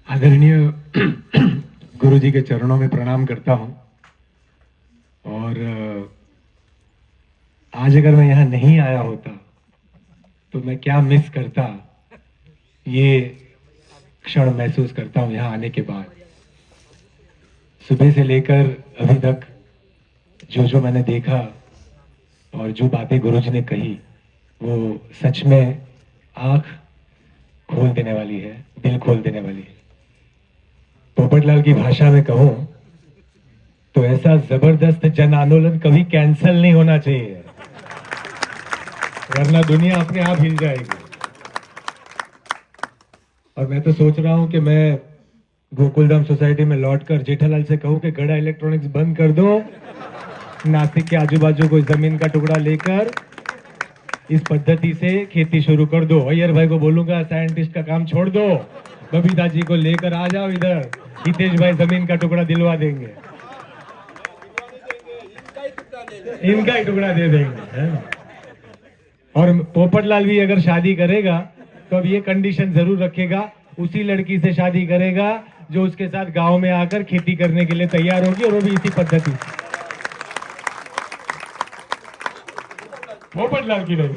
आदरणीय गुरु जी के चरणों में प्रणाम करता हूं। और आज अगर मैं यहाँ नहीं आया होता तो मैं क्या मिस करता, ये क्षण महसूस करता हूं यहाँ आने के बाद। सुबह से लेकर अभी तक जो जो मैंने देखा और जो बातें गुरु जी ने कही, वो सच में आंख खोल देने वाली है, दिल खोल देने वाली है। पोपटलाल की भाषा में कहूं तो ऐसा जबरदस्त जन आंदोलन कभी कैंसल नहीं होना चाहिए, वरना दुनिया अपने आप हिल जाएगी। और मैं तो सोच रहा हूं कि मैं गोकुलधाम सोसाइटी में लौटकर जेठालाल से कहूं कि गड़ा इलेक्ट्रॉनिक्स बंद कर दो, नासिक के आजू बाजू कोई जमीन का टुकड़ा लेकर इस पद्धति से खेती शुरू कर दो। अय्यर भाई को बोलूंगा साइंटिस्ट का काम छोड़ दो, बबीता जी को लेकर आ जाओ इधर, हितेश भाई जमीन का टुकड़ा दिलवा देंगे, इनका ही टुकड़ा दे देंगे, है ना। और पोपटलाल भी अगर शादी करेगा तो अब ये कंडीशन जरूर रखेगा, उसी लड़की से शादी करेगा जो उसके साथ गांव में आकर खेती करने के लिए तैयार होगी, और वो भी इसी पद्धति से। पोपटलाल की नहीं।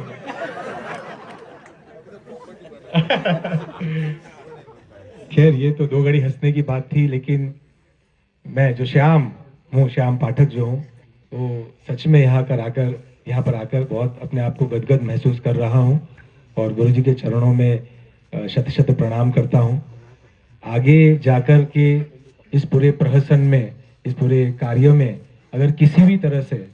खैर, ये तो दो घड़ी हंसने की बात थी, लेकिन मैं जो श्याम हूँ, श्याम पाठक जो हूँ, वो सच में यहाँ पर आकर बहुत अपने आप को गदगद महसूस कर रहा हूँ और गुरु जी के चरणों में शत शत प्रणाम करता हूँ। आगे जाकर के इस पूरे प्रहसन में, इस पूरे कार्य में अगर किसी भी तरह से,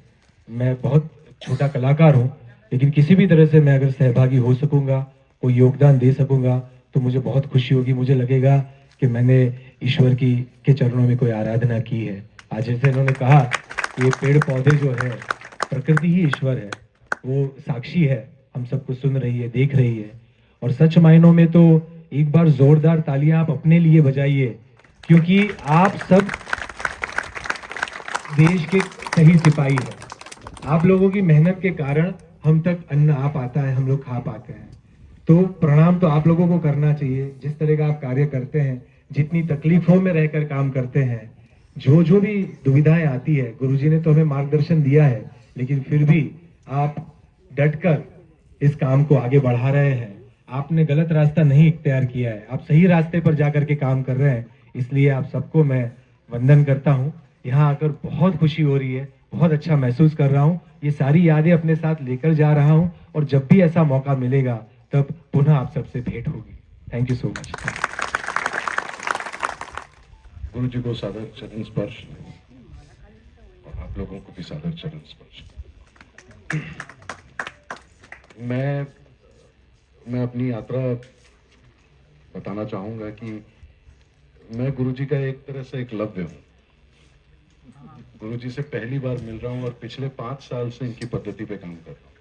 मैं बहुत छोटा कलाकार हूँ, लेकिन किसी भी तरह से मैं अगर सहभागी हो सकूंगा, कोई योगदान दे सकूंगा, तो मुझे बहुत खुशी होगी। मुझे लगेगा कि मैंने ईश्वर के चरणों में कोई आराधना की है। आज जैसे इन्होंने कहा, ये पेड़ पौधे जो है, प्रकृति ही ईश्वर है, वो साक्षी है, हम सबको सुन रही है, देख रही है। और सच मायनों में तो एक बार जोरदार तालियां आप अपने लिए बजाइए, क्योंकि आप सब देश के सही सिपाही हैं। आप लोगों की मेहनत के कारण हम तक अन्न आ पाता है, हम लोग खा पाते हैं। तो प्रणाम तो आप लोगों को करना चाहिए, जिस तरह का आप कार्य करते हैं, जितनी तकलीफों में रहकर काम करते हैं, जो भी दुविधाएं आती है, गुरुजी ने तो हमें मार्गदर्शन दिया है, लेकिन फिर भी आप डटकर इस काम को आगे बढ़ा रहे हैं। आपने गलत रास्ता नहीं इख्तियार किया है, आप सही रास्ते पर जाकर के काम कर रहे हैं। इसलिए आप सबको मैं वंदन करता हूँ। यहाँ आकर बहुत खुशी हो रही है, बहुत अच्छा महसूस कर रहा हूँ। ये सारी यादें अपने साथ लेकर जा रहा हूँ, और जब भी ऐसा मौका मिलेगा तब पुनः आप सबसे भेंट होगी। Thank you so much. गुरु जी को सादर चरण स्पर्श, और आप लोगों को भी सादर चरण स्पर्श। मैं अपनी यात्रा बताना चाहूंगा कि मैं गुरु जी का एक तरह से एकलव्य हूँ। गुरु जी से पहली बार मिल रहा हूँ और पिछले 5 साल से इनकी पद्धति पे काम कर रहा हूँ।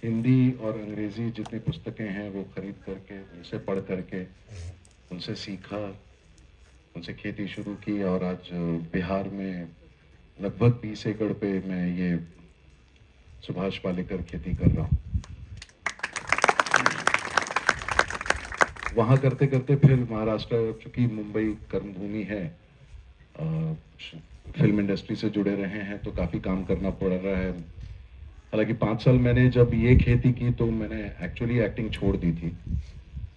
हिंदी और अंग्रेजी जितनी पुस्तकें हैं वो खरीद करके, उनसे पढ़ करके, उनसे सीखा, उनसे खेती शुरू की, और आज बिहार में लगभग 20 एकड़ पे मैं ये सुभाष पालेकर खेती कर रहा हूँ। वहाँ करते करते फिर महाराष्ट्र, चूंकि मुंबई कर्मभूमि है, फिल्म इंडस्ट्री से जुड़े रहे हैं, तो काफ़ी काम करना पड़ रहा है। हालांकि 5 साल मैंने जब ये खेती की तो मैंने एक्चुअली एक्टिंग छोड़ दी थी,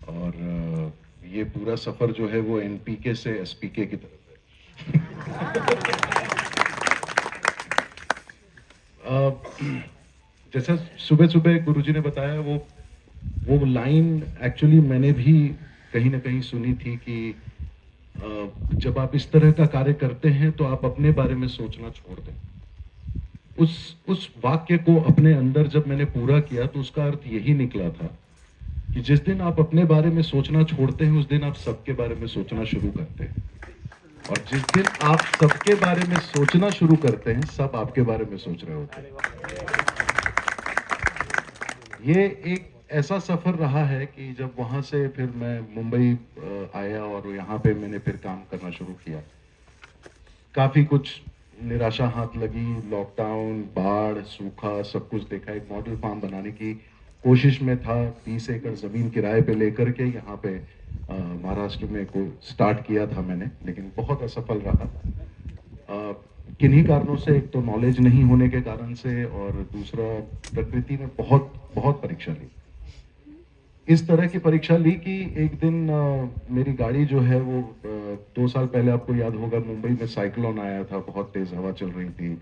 और ये पूरा सफ़र जो है वो एनपीके से एसपीके की तरफ है। जैसे सुबह सुबह गुरुजी ने बताया, वो लाइन एक्चुअली मैंने भी कहीं ना कहीं सुनी थी कि जब आप इस तरह का कार्य करते हैं तो आप अपने बारे में सोचना छोड़ दें। उस वाक्य को अपने अंदर जब मैंने पूरा किया तो उसका अर्थ यही निकला था कि जिस दिन आप अपने बारे में सोचना छोड़ते हैं, उस दिन आप सबके बारे में सोचना शुरू करते हैं, और जिस दिन आप सबके बारे में सोचना शुरू करते हैं, सब आपके बारे में सोच रहे होते हैं। ये एक ऐसा सफर रहा है कि जब वहां से फिर मैं मुंबई आया और यहाँ पे मैंने फिर काम करना शुरू किया। काफी कुछ निराशा हाथ लगी, लॉकडाउन, बाढ़, सूखा, सब कुछ देखा। एक मॉडल फार्म बनाने की कोशिश में था 20 एकड़ ज़मीन किराए पे लेकर के यहाँ पे महाराष्ट्र में को स्टार्ट किया था मैंने, लेकिन बहुत असफल रहा। किन्हीं कारणों से, एक तो नॉलेज नहीं होने के कारण से, और दूसरा प्रकृति ने बहुत बहुत परीक्षा ली। इस तरह की परीक्षा ली कि एक दिन मेरी गाड़ी जो है वो 2 साल पहले, आपको याद होगा, मुंबई में साइक्लोन आया था, बहुत तेज हवा चल रही थी,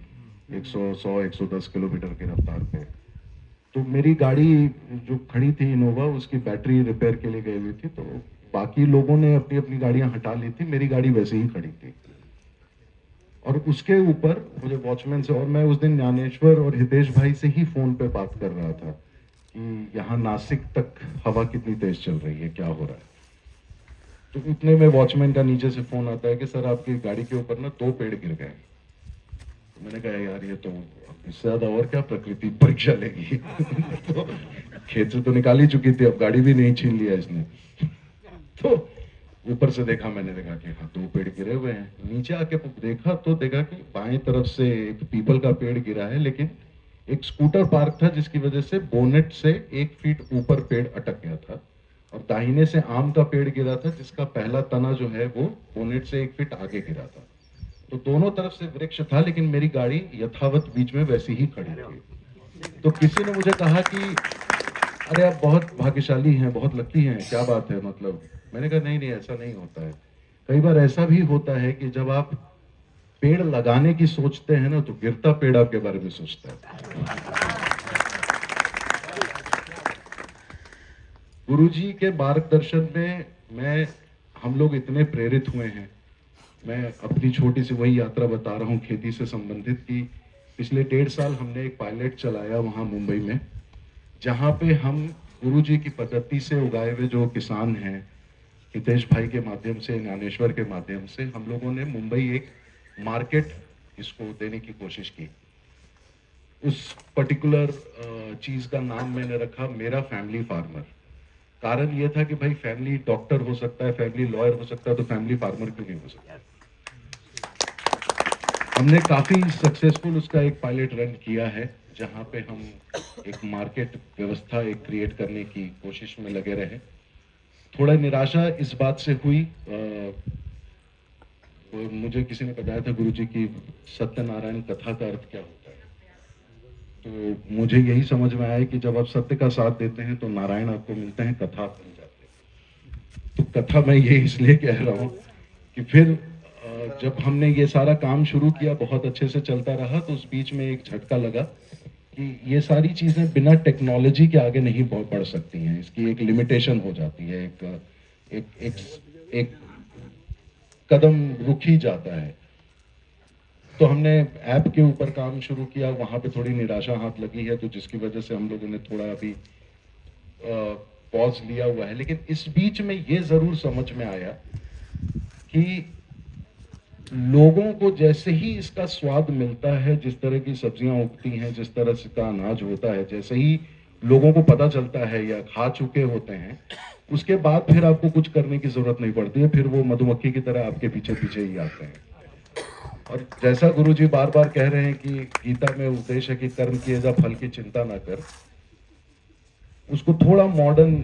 110 किलोमीटर की रफ्तार पे। तो मेरी गाड़ी जो खड़ी थी इनोवा, उसकी बैटरी रिपेयर के लिए गई हुई थी, तो बाकी लोगों ने अपनी अपनी गाड़ियां हटा ली थी, मेरी गाड़ी वैसे ही खड़ी थी। और उसके ऊपर मुझे वॉचमैन से, और मैं उस दिन ज्ञानेश्वर और हितेश भाई से ही फोन पे बात कर रहा था कि यहाँ नासिक तक हवा कितनी तेज चल रही है, क्या हो रहा है। तो इतने में वॉचमैन का नीचे से फोन आता है कि सर आपकी गाड़ी के ऊपर ना 2 पेड़ गिर गए। तो मैंने कहा यार ये तो इससे ज्यादा और क्या प्रकृति परीक्षा लेगी। तो खेत से तो निकाल ही चुकी थी, अब गाड़ी भी नहीं छीन लिया इसने। तो ऊपर से देखा, मैंने देखा कि हाँ 2 पेड़ गिरे हुए हैं। नीचे आके देखा तो देखा कि बाएं तरफ से एक पीपल का पेड़ गिरा है, लेकिन एक स्कूटर पार्क था जिसकी वजह से बोनेट से 1 फीट ऊपर पेड़ अटक गया था, और दाहिने से आम का पेड़ गिरा था जिसका पहला तना जो है वो बोनेट से 1 फीट आगे गिरा था। तो दोनों तरफ से वृक्ष था, लेकिन मेरी गाड़ी यथावत बीच में वैसी ही खड़ी थी। तो किसी ने मुझे कहा कि अरे आप बहुत भाग्यशाली हैं, बहुत लकी हैं, क्या बात है, मतलब। मैंने कहा नहीं नहीं, ऐसा नहीं होता है। कई बार ऐसा भी होता है कि जब आप पेड़ लगाने की सोचते हैं ना, तो गिरता पेड़ आपके बारे में सोचता है। गुरुजी के मार्गदर्शन में हम लोग इतने प्रेरित हुए हैं। मैं अपनी छोटी सी वही यात्रा बता रहा हूँ खेती से संबंधित, कि पिछले 1.5 साल हमने एक पायलट चलाया वहाँ मुंबई में, जहाँ पे हम गुरुजी की पद्धति से उगाए हुए जो किसान हैं, हितेश भाई के माध्यम से, ज्ञानेश्वर के माध्यम से, हम लोगों ने मुंबई एक मार्केट इसको देने की कोशिश की। उस पर्टिकुलर चीज का नाम मैंने रखा मेरा फैमिली फार्मर। कारण ये था कि भाई फैमिली डॉक्टर हो सकता है, फैमिली लॉयर हो सकता है, तो फैमिली फार्मर क्यों नहीं हो सकता। हमने काफी सक्सेसफुल उसका एक पायलट रन किया है, जहां पे हम एक मार्केट व्यवस्था एक क्रिएट करने की कोशिश में लगे रहे। थोड़ा निराशा इस बात से हुई, मुझे किसी ने बताया था गुरुजी की सत्यनारायण कथा का अर्थ क्या होता है। तो मुझे यही समझ में आया कि जब आप सत्य का साथ देते हैं तो नारायण आपको मिलते हैं, कथा बन जाते हैं। तो कथा मैं ये इसलिए कह रहा हूँ कि फिर जब हमने ये सारा काम शुरू किया, बहुत अच्छे से चलता रहा, तो उस बीच में एक झटका लगा कि ये सारी चीजें बिना टेक्नोलॉजी के आगे नहीं बढ़ सकती हैं। इसकी एक लिमिटेशन हो जाती है, एक कदम रुक ही जाता है। तो हमने ऐप के ऊपर काम शुरू किया, वहां पे थोड़ी निराशा हाथ लगी है, तो जिसकी वजह से हम लोगों ने थोड़ा अभी पॉज लिया हुआ है। लेकिन इस बीच में ये जरूर समझ में आया कि लोगों को जैसे ही इसका स्वाद मिलता है, जिस तरह की सब्जियां उगती हैं, जिस तरह से का अनाज होता है, जैसे ही लोगों को पता चलता है या खा चुके होते हैं, उसके बाद फिर आपको कुछ करने की जरूरत नहीं पड़ती है। फिर वो मधुमक्खी की तरह आपके पीछे पीछे ही आते हैं। और जैसा गुरुजी बार बार कह रहे हैं कि गीता में उपदेश है कि कर्म किए जा, फल की चिंता ना कर, उसको थोड़ा मॉडर्न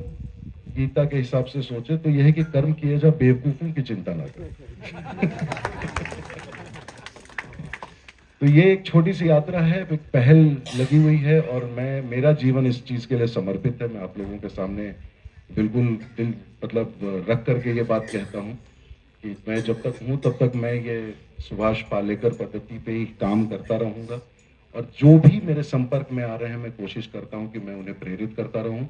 गीता के हिसाब से सोचे तो यह है कि कर्म किए जा, बेवकूफों की चिंता ना कर। तो ये एक छोटी सी यात्रा है, एक पहल लगी हुई है, और मेरा जीवन इस चीज के लिए समर्पित है। मैं आप लोगों के सामने बिल्कुल दिल मतलब रख करके ये बात कहता हूँ कि मैं जब तक हूँ तब तक मैं ये सुभाष पालेकर पद्धति पे ही काम करता रहूँगा, और जो भी मेरे संपर्क में आ रहे हैं, मैं कोशिश करता हूँ कि मैं उन्हें प्रेरित करता रहूँ,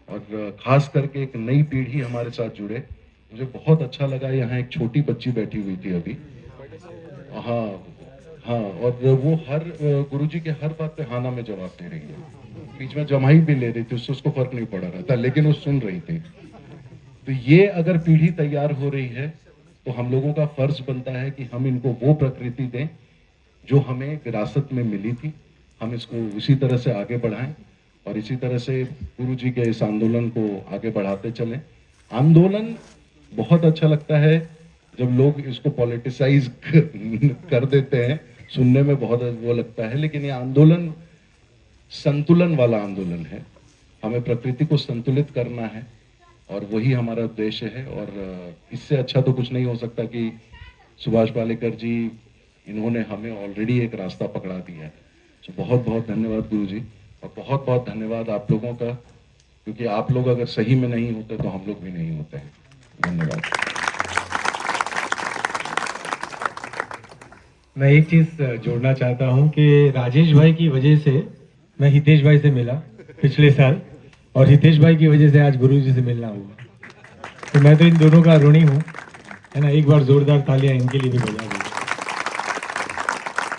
और खास करके एक नई पीढ़ी हमारे साथ जुड़े। मुझे बहुत अच्छा लगा, यहाँ एक छोटी बच्ची बैठी हुई थी अभी, हाँ, और वो हर गुरुजी के हर बात पे हाना में जवाब दे रही है। बीच में जमाई भी ले रही थी, उससे उसको फर्क नहीं पड़ रहा था, लेकिन वो सुन रही थी। तो ये अगर पीढ़ी तैयार हो रही है, तो हम लोगों का फर्ज बनता है कि हम इनको वो प्रकृति दें जो हमें विरासत में मिली थी। हम इसको इसी तरह से आगे बढ़ाएं, और इसी तरह से गुरुजी के इस आंदोलन को आगे बढ़ाते चलें। आंदोलन बहुत अच्छा लगता है जब लोग इसको पॉलिटिसाइज कर देते हैं, सुनने में बहुत वो लगता है, लेकिन ये आंदोलन संतुलन वाला आंदोलन है। हमें प्रकृति को संतुलित करना है और वही हमारा उद्देश्य है। और इससे अच्छा तो कुछ नहीं हो सकता कि सुभाष पालेकर जी, इन्होंने हमें ऑलरेडी एक रास्ता पकड़ा दिया है। तो बहुत बहुत धन्यवाद गुरु जी, और बहुत बहुत धन्यवाद आप लोगों का, क्योंकि आप लोग अगर सही में नहीं होते तो हम लोग भी नहीं होते हैं। धन्यवाद। मैं एक चीज जोड़ना चाहता हूं कि राजेश भाई की वजह से मैं हितेश भाई से मिला पिछले साल, और हितेश भाई की वजह से आज गुरु जी से मिलना हुआ। तो मैं तो इन दोनों का ऋणी हूँ, है ना। एक बार जोरदार तालियां इनके लिए भी बजा दो।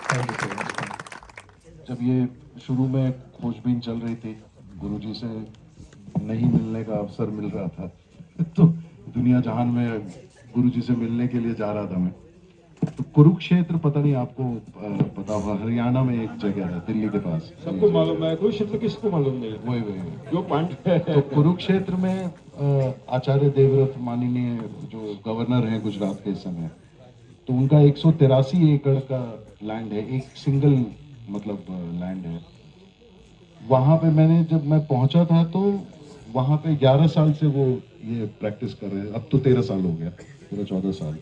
Thank you so much. जब ये शुरू में खोजबीन चल रही थी, गुरुजी से नहीं मिलने का अवसर मिल रहा था तो दुनिया जहान में गुरुजी से मिलने के लिए जा रहा था मैं। तो कुरुक्षेत्र, पता नहीं आपको पता होगा, हरियाणा में एक जगह है दिल्ली के पास। सबको मालूम है, कुरुक्षेत्र किसको मालूम नहीं। वही जो पांडव तो कुरुक्षेत्र में आचार्य देवव्रत माननीय जो गवर्नर हैं गुजरात के इस समय, तो उनका 183 एकड़ का लैंड है, एक सिंगल मतलब लैंड है। वहां पे जब मैं पहुंचा था तो वहां पे 11 साल से वो ये प्रैक्टिस कर रहे हैं। अब तो 13 साल हो गया, पूरा 14 साल।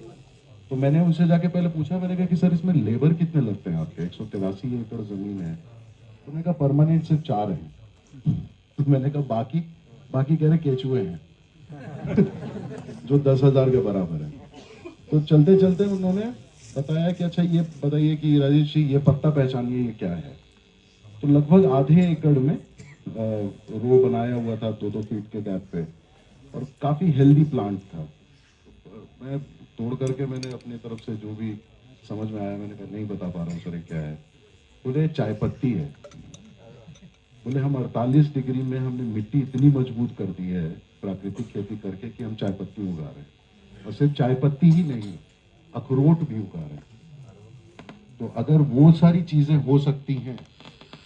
तो मैंने उनसे जाके पहले पूछा, मैंने कहा कि सर इसमें लेबर कितने लगते हैं आपके, 183 एकड़ जमीन है। तो मैंने कहा परमानेंट सिर्फ 4 हैं। तो मैंने कहा बाकी कह रहे केचुए हैं जो 10,000 के बराबर है। तो चलते चलते उन्होंने बताया कि अच्छा ये बताइए कि राजेश जी, ये पत्ता पहचानिए ये क्या है। तो लगभग आधे एकड़ में रो बनाया हुआ था 2-2 फीट के गैप पे, और काफी हेल्दी प्लांट था। मैं तोड़ करके मैंने अपनी तरफ से जो भी समझ में आया, मैंने कहा नहीं बता पा रहा हूँ सर ये क्या है। बोले चाय पत्ती है। बोले हम 48 डिग्री में हमने मिट्टी इतनी मजबूत कर दी है प्राकृतिक खेती करके कि हम चाय पत्ती उगा रहे हैं, और सिर्फ चाय पत्ती ही नहीं, अखरोट भी उगा रहे हैं। तो अगर वो सारी चीजें हो सकती हैं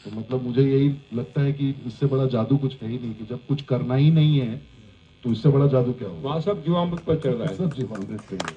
तो मतलब मुझे यही लगता है कि इससे बड़ा जादू कुछ है ही नहीं, कि जब कुछ करना ही नहीं है तो इससे बड़ा जादू क्या होगा। वहाँ सब जीवामृत पर चल रहा है। सब जीवामृत पे ही है।